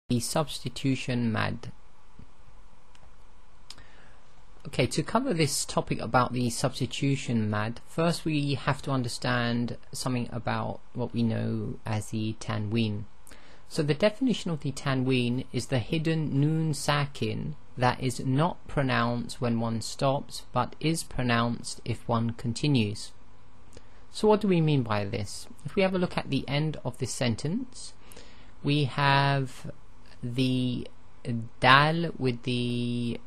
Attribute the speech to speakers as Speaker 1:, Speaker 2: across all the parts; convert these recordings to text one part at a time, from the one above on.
Speaker 1: The substitution mad. Okay, to cover this topic about the substitution mad, first we have to understand something about what we know as the tanween. So the definition of the tanween is the hidden noon sakin that is not pronounced when one stops but is pronounced if one continues. So what do we mean by this? If we have a look at the end of this sentence, we have the dal with the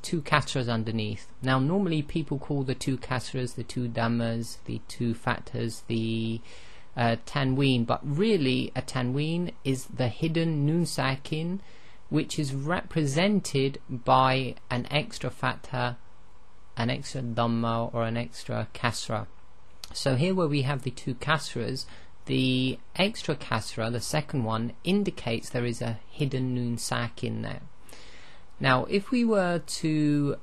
Speaker 1: two kasras underneath. Now normally people call the two kasras, the two dhammas, the two fathas, the tanween, but really a tanween is the hidden noon sakin which is represented by an extra fatha, an extra dhamma, or an extra kasra. So here where we have the two kasras, the extra kasra, the second one, indicates there is a hidden noon sakin there. Now if we were to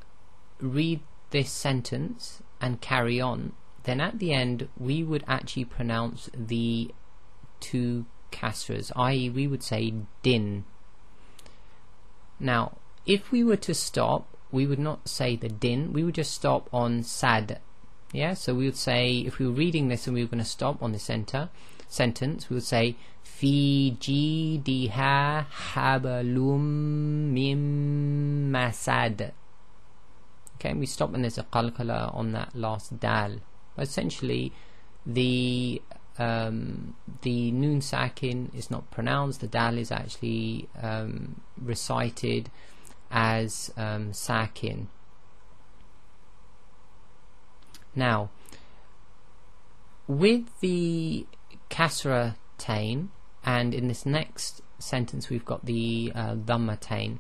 Speaker 1: read this sentence and carry on, then at the end we would actually pronounce the two kasras, i.e. we would say din. Now if we were to stop, we would not say the din, we would just stop on sad. Yeah, so we would say, if we were reading this and we were going to stop on the sentence, we would say fi jidiha habalum mim masad. Okay, and we stop and there's a qalqala on that last dal. But essentially the noon sakin is not pronounced, the dal is actually recited as sakin. Now, with the kasra tain, and in this next sentence we've got the dhamma tain.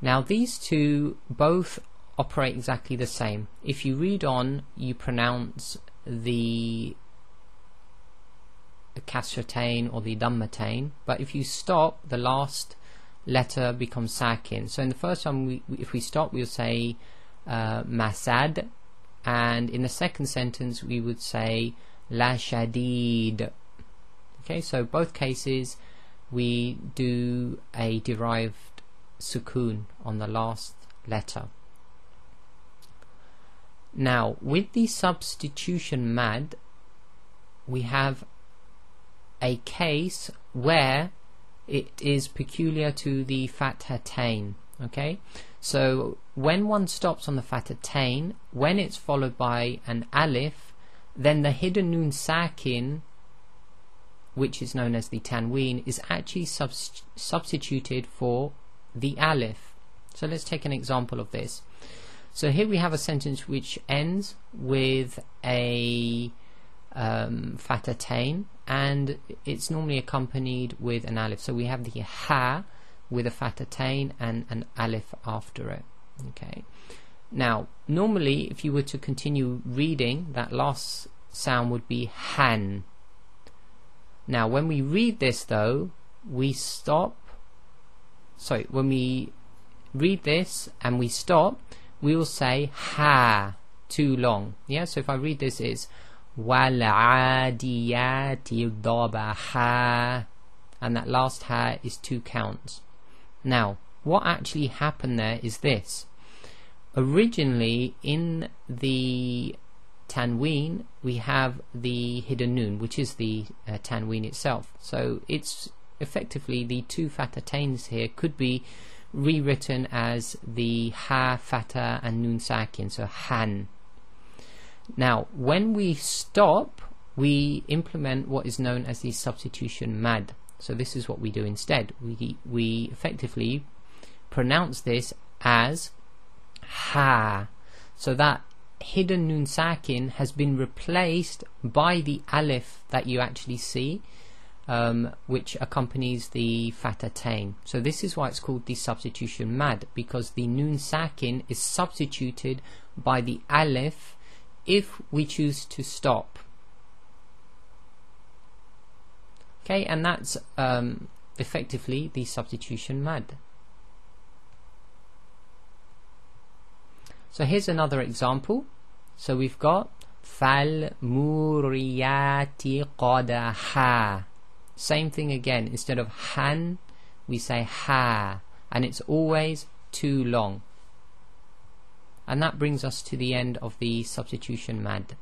Speaker 1: Now these two both operate exactly the same. If you read on, you pronounce the kasra tain or the dhamma tain, but if you stop, the last letter becomes sakin. So in the first one, if we stop, we'll say masad, and in the second sentence we would say la shadid. Okay, so both cases we do a derived sukoon on the last letter. Now with the substitution mad, we have a case where it is peculiar to the fathatain. Okay, so when one stops on the fathatain, when it's followed by an alif, then the hidden noon sakin, which is known as the tanween, is actually substituted for the alif. So let's take an example of this. So here we have a sentence which ends with a fathatain, and it's normally accompanied with an alif. So we have the ha with a fathatain and an alif after it. Okay. Now normally if you were to continue reading, that last sound would be han. Now when we read this though, we stop, sorry, when we read this and we stop, we will say ha, too long. Yeah, so if I read this, it's wal adiyati dabaha, and that last ha is 2 counts. Now what actually happened there is this. Originally in the tanween we have the hidden noon, which is the tanween itself. So it's effectively the two fathatains here could be rewritten as the ha fatha and noon sakin, so han. Now when we stop, we implement what is known as the substitution mad. So this is what we do instead. We effectively pronounce this as ha. So that hidden noon sakin has been replaced by the alif that you actually see, which accompanies the fathatain. So this is why it's called the substitution mad, because the noon sakin is substituted by the alif if we choose to stop. Okay, and that's effectively the substitution mad. So here's another example. So we've got fal muriyati qadaha. Same thing again. Instead of han, we say ha, and it's always too long. And that brings us to the end of the substitution mad.